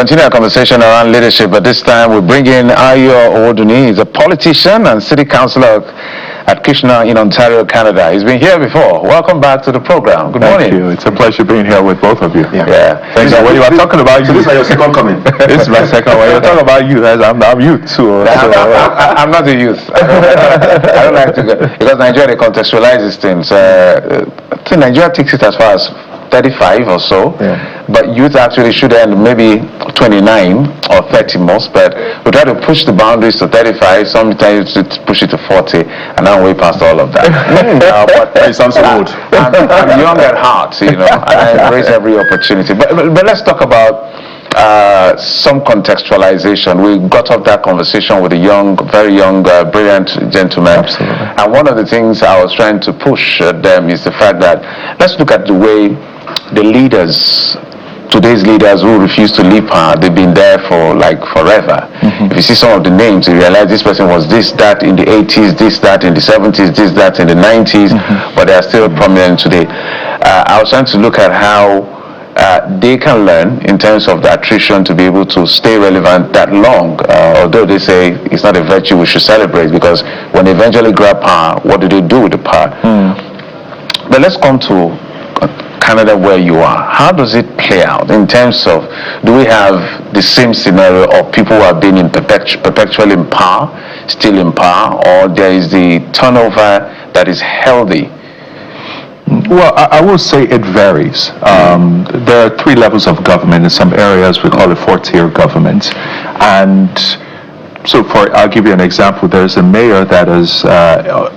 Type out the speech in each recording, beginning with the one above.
continue our conversation around leadership, but this time we bring in Owodunni. He's a politician and city councillor at Kitchener in Ontario, Canada. He's been here before. Welcome back to the program. Good morning. Thank you. It's a pleasure being here with both of you. Yeah. Thank you. When you are talking about so youth, this is your second coming. This is my second one. You're talking about youth. I'm youth too. I'm not a youth. I don't like to go, because Nigeria contextualizes things. I think Nigeria takes it as far as 35 or so, but youth actually should end maybe 29 or 30 most, but we try to push the boundaries to 35, sometimes to push it to 40, and now way past all of that. But it sounds so old. I'm young at heart, and I embrace every opportunity. But let's talk about some contextualization. We got off that conversation with a very young, brilliant gentleman. Absolutely. And one of the things I was trying to push them is the fact that let's look at the way the leaders, today's leaders who refuse to leave power, they've been there for like forever. If you see some of the names, you realize this person was this, that in the 80s, this, that in the 70s, this, that in the 90s, but they are still prominent today. I was trying to look at how they can learn in terms of the attrition to be able to stay relevant that long, although they say it's not a virtue we should celebrate, because when they eventually grab power, what do they do with the power? But let's come to Canada, where you are. How does it play out in terms of, do we have the same scenario of people who have been in perpetually in power, still in power, or there is the turnover that is healthy? Well, I will say it varies. There are 3 levels of government. In some areas, we call it 4-tier government. And so I'll give you an example. There's a mayor that is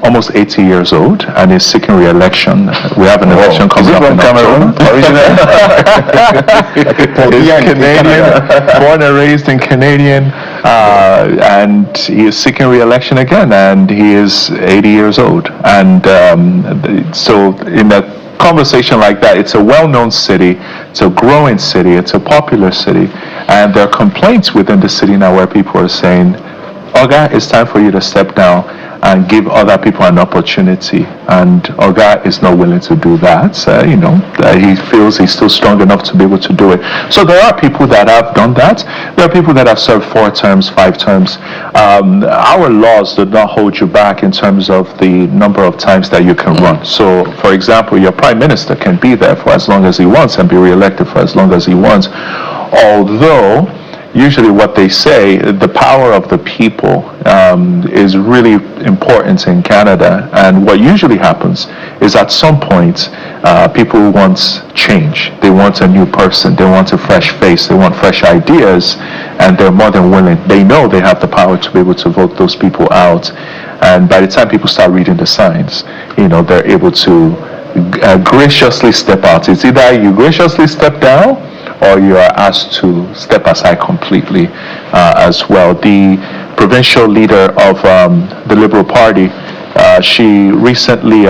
almost 80 years old and is seeking re-election. We have an election coming up in Cameroon. He's Canadian, born and raised in Canadian, and he is seeking re-election again, and he is 80 years old. And so in a conversation like that, it's a well-known city, it's a growing city, it's a popular city, and there are complaints within the city now where people are saying, Oga, it's time for you to step down and give other people an opportunity. And Oga is not willing to do that. He feels he's still strong enough to be able to do it. So there are people that have done that. There are people that have served 4 terms, 5 terms. Our laws do not hold you back in terms of the number of times that you can run. So, for example, your prime minister can be there for as long as he wants and be re-elected for as long as he wants. Although, usually what they say, the power of the people is really important in Canada. And what usually happens is at some point, people want change. They want a new person. They want a fresh face. They want fresh ideas. And they're more than willing. They know they have the power to be able to vote those people out. And by the time people start reading the signs, they're able to graciously step out. It's either you graciously step down, or you are asked to step aside completely as well. The provincial leader of the Liberal Party, she recently,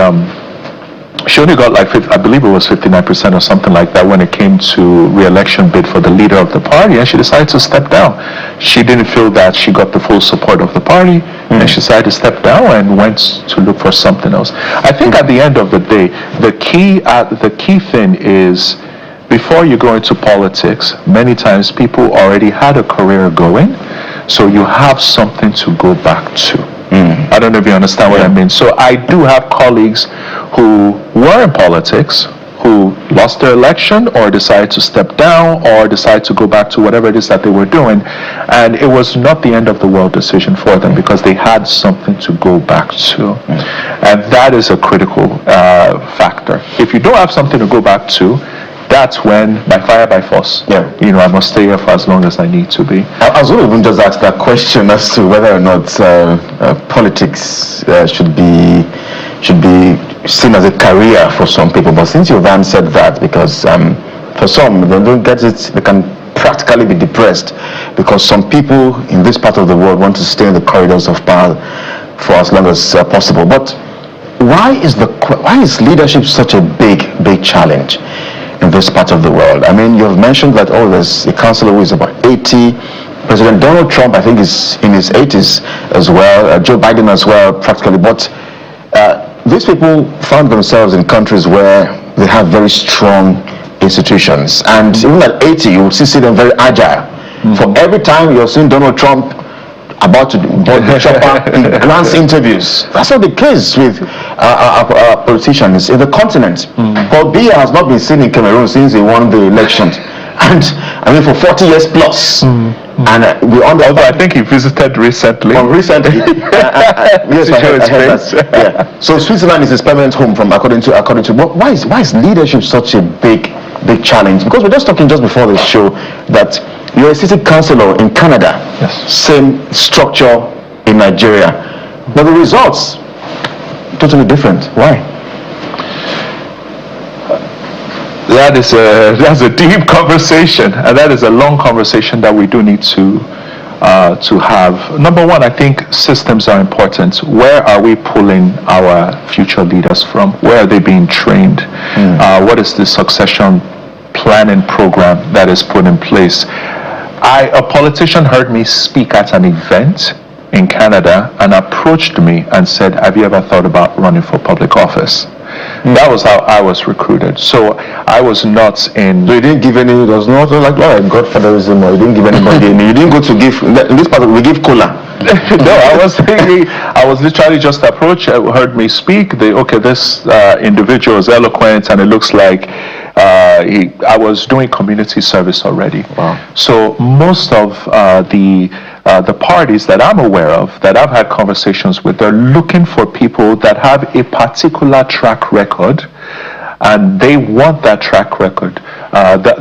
she only got I believe it was 59% or something like that when it came to re-election bid for the leader of the party, and she decided to step down. She didn't feel that she got the full support of the party, and she decided to step down and went to look for something else. I think at the end of the day, the key thing is, before you go into politics, many times people already had a career going, so you have something to go back to. I don't know if you understand what I mean. So I do have colleagues who were in politics, who lost their election or decided to step down or decided to go back to whatever it is that they were doing, and it was not the end of the world decision for them because they had something to go back to. And that is a critical factor. If you don't have something to go back to, that's when, by fire, by force, I must stay here for as long as I need to be. I was going to even just ask that question as to whether or not politics should be seen as a career for some people. But since you've answered that, because for some, they don't get it, they can practically be depressed because some people in this part of the world want to stay in the corridors of power for as long as possible. But why is leadership such a big challenge in this part of the world? I mean, you've mentioned that, there's a councillor who is about 80. President Donald Trump, I think, is in his 80s as well. Joe Biden as well, practically. But these people found themselves in countries where they have very strong institutions. And even at 80, you will see them very agile For every time you're seeing Donald Trump about to board the chopper, he grants interviews. That's not the case with our politicians in the continent. Paul Biya has not been seen in Cameroon since he won the elections, and I mean for 40 years plus. And although I think he visited recently. Recently, yes, I heard that. Yeah. So Switzerland is his permanent home, according to. But why is leadership such a big challenge? Because we're just talking just before the show that you're a city councillor in Canada, same structure in Nigeria, but the results totally different. Why? That's a deep conversation, and that is a long conversation that we do need to have. Number one, I think systems are important. Where are we pulling our future leaders from? Where are they being trained? What is the succession planning program that is put in place? A politician heard me speak at an event in Canada and approached me and said, "Have you ever thought about running for public office?" That was how I was recruited. So I was not in. So you didn't give any. There was not like godfatherism, or you didn't give anybody any. You didn't go to give. In this part, we give cola. No, I was literally just approached. Heard me speak. This individual is eloquent, and it looks like I was doing community service already. Wow. So most of the parties that I'm aware of, that I've had conversations with, they're looking for people that have a particular track record, and they want that track record,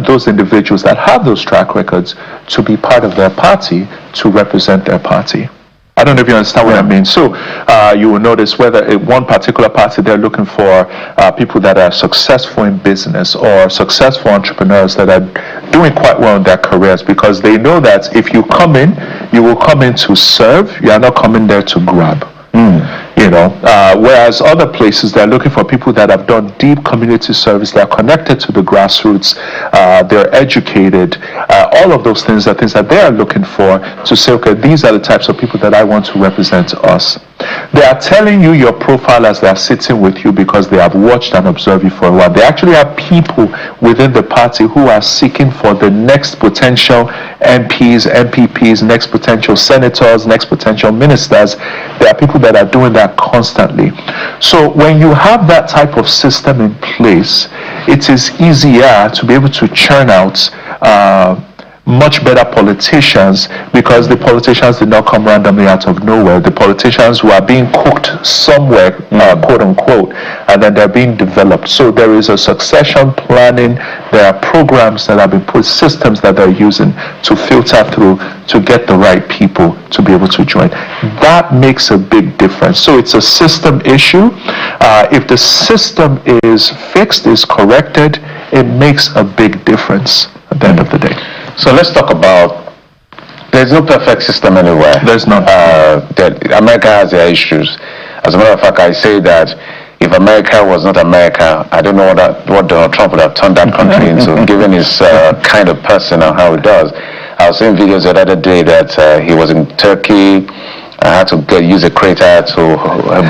those individuals that have those track records, to be part of their party, to represent their party. I don't know if you understand what I mean. So you will notice whether one particular party, they're looking for people that are successful in business or successful entrepreneurs that are doing quite well in their careers, because they know that if you come in, you will come in to serve. You are not coming there to grab. Whereas other places, they're looking for people that have done deep community service, they're connected to the grassroots, they're educated. All of those things are things that they are looking for to say, okay, these are the types of people that I want to represent us. They are telling you your profile as they're sitting with you because they have watched and observed you for a while. They actually have people within the party who are seeking for the next potential MPs, MPPs, next potential senators, next potential ministers. There are people that are doing that constantly. So when you have that type of system in place, it is easier to be able to churn out much better politicians, because the politicians did not come randomly out of nowhere. The politicians who are being cooked somewhere, quote unquote, and then they're being developed. So there is a succession planning, there are programs that have been put, systems that they're using to filter through to get the right people to be able to join. That makes a big difference. So it's a system issue. If the system is fixed, is corrected, it makes a big difference at the end of the day. So let's talk about, there's no perfect system anywhere. There's not. America has their issues. As a matter of fact, I say that if America was not America, I don't know what Donald Trump would have turned that country into, given his kind of person and how he does. I was seeing videos the other day that he was in Turkey. I had to use a crater to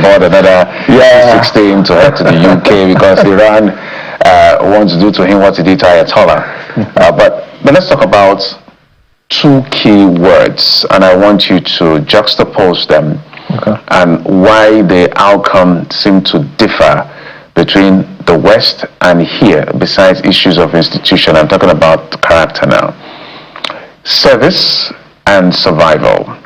board another 16 to head to the UK because Iran wants to do to him what he did to Ayatollah. But let's talk about two key words, and I want you to juxtapose them and why the outcome seem to differ between the West and here, besides issues of institution. I'm talking about character now. Service and survival.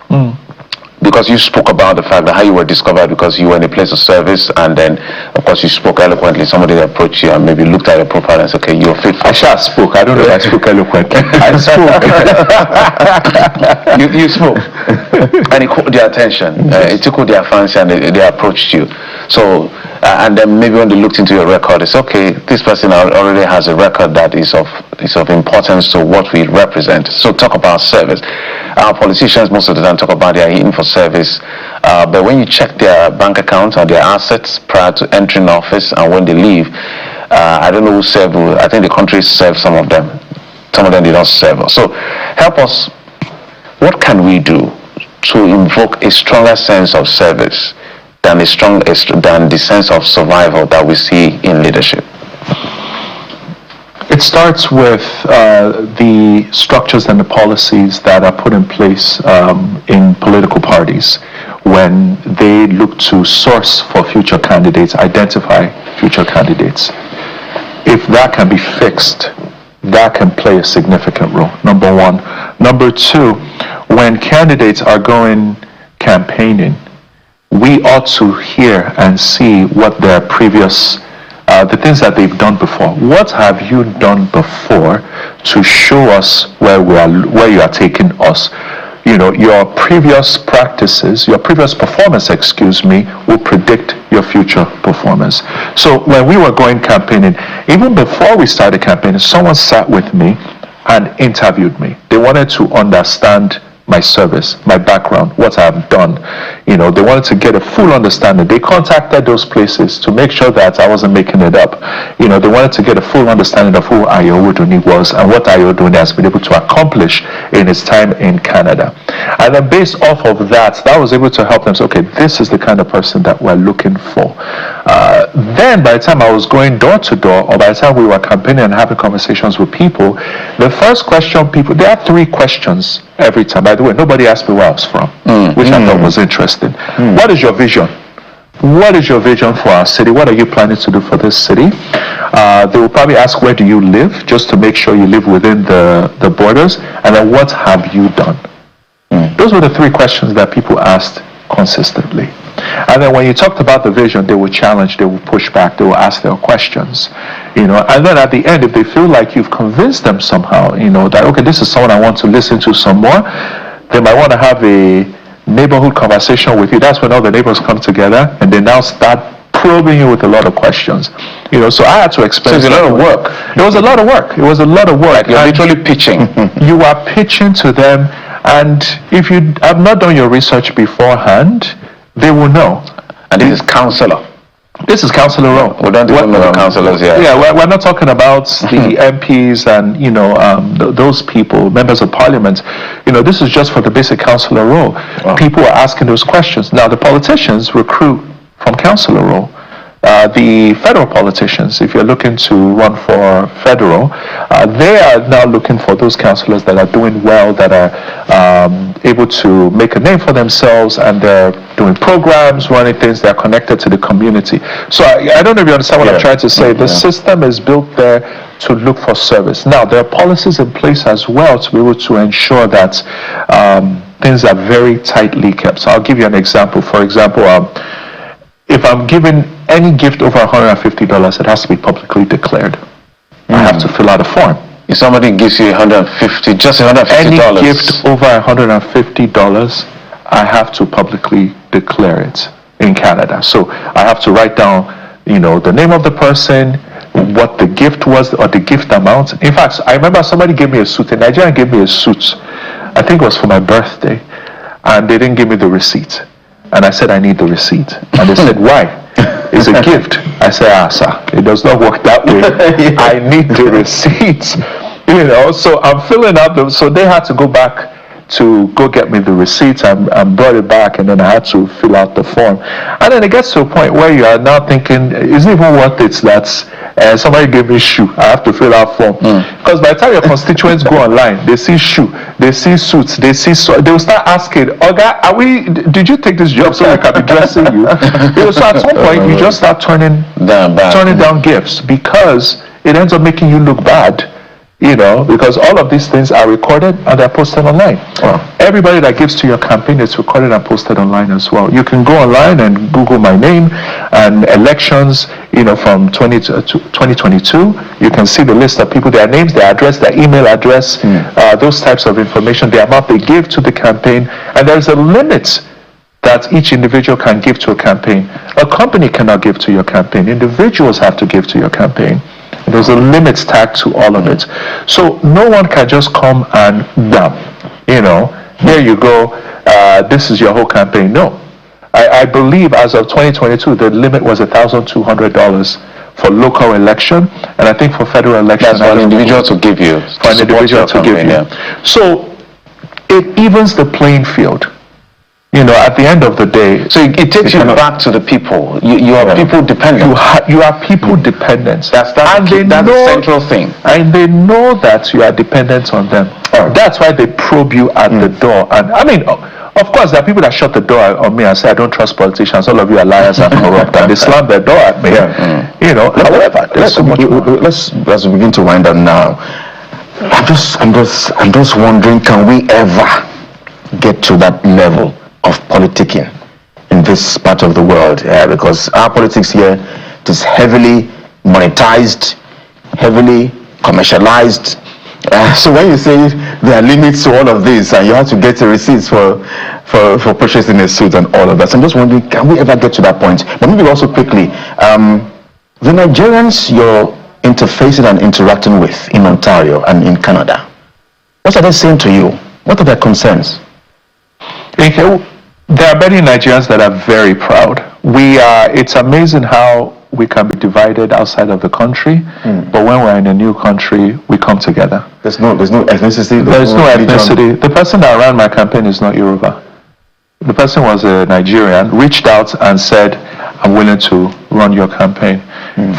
Because you spoke about the fact that how you were discovered because you were in a place of service, and then of course you spoke eloquently. Somebody approached you and maybe looked at your profile and said, okay, you're fit. I spoke. I don't know if I spoke eloquently. I spoke. You spoke. And it caught their attention. It tickled their fancy, and they approached you. So, and then maybe when they looked into your record, it's okay, this person already has a record that is of importance to what we represent. So talk about service. Our politicians most of the time talk about they are in for service, but when you check their bank account or their assets prior to entering office and when they leave, I don't know who served. I think the country served some of them. Some of them did not serve. So help us. What can we do to invoke a stronger sense of service than the sense of survival that we see in leadership? It's starts with the structures and the policies that are put in place in political parties when they look to source for future candidates, identify future candidates. If that can be fixed, that can play a significant role, number one. Number two, when candidates are going campaigning, we ought to hear and see what their previous, the things that they've done before. What have you done before to show us where you are taking us? You know, your previous practices, your previous performance, will predict your future performance. So when we were going campaigning, even before we started campaigning, someone sat with me and interviewed me. They wanted to understand my service, my background, what I've done. You know, they wanted to get a full understanding. They contacted those places to make sure that I wasn't making it up. You know, they wanted to get a full understanding of who Owodunni was and what Owodunni has been able to accomplish in his time in Canada. And then based off of that was able to help them say, okay, this is the kind of person that we're looking for. Then by the time I was going door to door, or by the time we were campaigning and having conversations with people, the first question there are 3 questions every time. By the way, nobody asked me where I was from, which I thought was interesting. What is your vision? What is your vision for our city? What are you planning to do for this city? They will probably ask, where do you live? Just to make sure you live within the borders. And then, what have you done? Those were the 3 questions that people asked consistently. And then when you talked about the vision, they will challenge, they will push back, they will ask their questions, you know. And then at the end, if they feel like you've convinced them somehow, you know, that, okay, this is someone I want to listen to some more, they might want to have a neighborhood conversation with you. That's when all the neighbors come together and they now start probing you with a lot of questions, you know. So I had to explain. So it's a lot of work. It was a lot of work. It was a lot of work. Like you're literally pitching. You are pitching to them, and if you have not done your research beforehand, they will know. And this is Councillor. This is Councillor Rowe. We don't even know the councillors here. Yeah, we're not talking about the MPs and, you know, those people, members of parliament. You know, this is just for the basic Councillor Rowe. Wow. People are asking those questions. Now, the politicians recruit from Councillor Rowe. The federal politicians, if you're looking to run for federal, they are now looking for those councillors that are doing well, that are able to make a name for themselves, and they're doing programs, running things, they're connected to the community. So I don't know if you understand what I'm trying to say. The system is built there to look for service. Now, there are policies in place as well to be able to ensure that things are very tightly kept. So I'll give you an example. For example, if I'm giving any gift over $150, it has to be publicly declared. I have to fill out a form. If somebody gives you just $150. Any gift over $150, I have to publicly declare it in Canada. So I have to write down, you know, the name of the person, what the gift was, or the gift amount. In fact, I remember somebody gave me a suit. A Nigerian gave me a suit. I think it was for my birthday, and they didn't give me the receipt. And I said, I need the receipt. And they said, why? It's a gift. I said, sir, it does not work that way. I need the receipt. You know, so I'm filling out so they had to go back to go get me the receipt and brought it back, and then I had to fill out the form. And then it gets to a point where you are now thinking, is it even worth it that somebody gave me shoe, I have to fill out form? Because by the time your constituents go online, they see shoe, they see suits, they will start asking, Oga, did you take this job so we can be dressing you? So at some point, you just start turning down gifts, because it ends up making you look bad. You know, because all of these things are recorded and they're posted online. Wow. Everybody that gives to your campaign is recorded and posted online as well. You can go online and Google my name and elections, you know, from 2022. You can see the list of people, their names, their address, their email address, those types of information, the amount they give to the campaign. And there's a limit that each individual can give to a campaign. A company cannot give to your campaign. Individuals have to give to your campaign. There's a limit tag to all of it. So no one can just come and bam, you know, here you go, this is your whole campaign. No. I believe as of 2022, the limit was $1,200 for local election, and I think for federal election, that's for an individual to give you. For an individual to give you. So it evens the playing field. at the end of the day, So it takes you back to the people. You are people dependent. you are people dependent. That's the central thing. And they know that you are dependent on them. That's why they probe you at the door. And I mean, of course, there are people that shut the door on me and say, I don't trust politicians. All of you are liars and corrupt. And they slam their door at me. However, there's so much more. Let's, as we begin to wind up now, I'm just wondering, can we ever get to that level of politicking in this part of the world? Because our politics here is heavily monetized, heavily commercialized. So when you say there are limits to all of this and you have to get the receipts for purchasing a suit and all of that, so I'm just wondering, can we ever get to that point? But maybe also quickly, the Nigerians you're interfacing and interacting with in Ontario and in Canada, what are they saying to you? What are their concerns? There are many Nigerians that are very proud. It's amazing how we can be divided outside of the country, but when we're in a new country, we come together. There's no ethnicity. There's no ethnicity. The person that ran my campaign is not Yoruba. The person was a Nigerian, reached out and said, I'm willing to run your campaign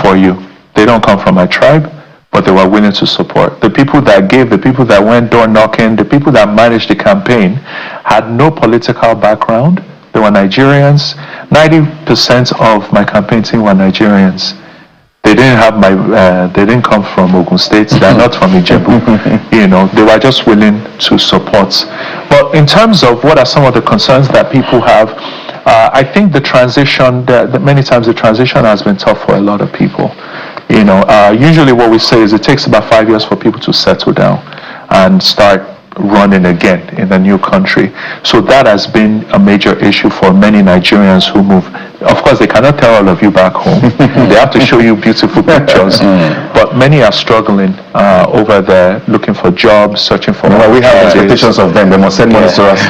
for you. They don't come from my tribe, but they were willing to support. The people that gave, the people that went door knocking, the people that managed the campaign had no political background. They were Nigerians. 90% of my campaign team were Nigerians. They didn't come from Ogun State. They're not from Ijebu. They were just willing to support. But in terms of what are some of the concerns that people have, I think the transition, many times the transition has been tough for a lot of people. Usually what we say is it takes about 5 years for people to settle down and start running again in a new country. So that has been a major issue for many Nigerians who move. Of course, they cannot tell all of you back home. They have to show you beautiful pictures. But many are struggling over there, looking for jobs, searching for. Well, we have expectations of them. They must send money to us.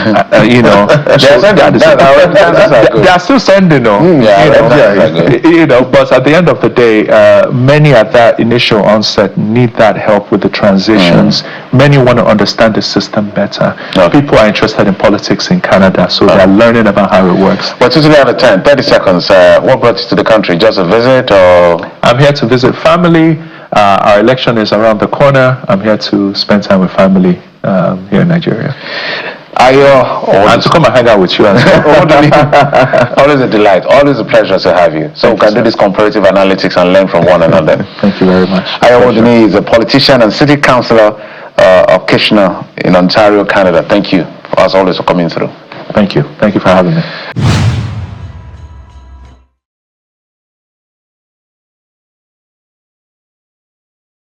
They are still sending, But at the end of the day, many at that initial onset need that help with the transitions. Many want to understand the system better. People are interested in politics in Canada, so they're learning about how it works. But totally out of time, 30 seconds. What brought you to the country? Just a visit, or? I'm here to visit family. Our election is around the corner. I'm here to spend time with family here in Nigeria. And to come and hang out with you as well. Always a delight. Always a pleasure to have you. So we can do this comparative analytics and learn from one another. Thank you very much. Owodunni is a politician and city councillor of Kitchener in Ontario, Canada. Thank you, as always, for coming through. Thank you. Thank you for having me.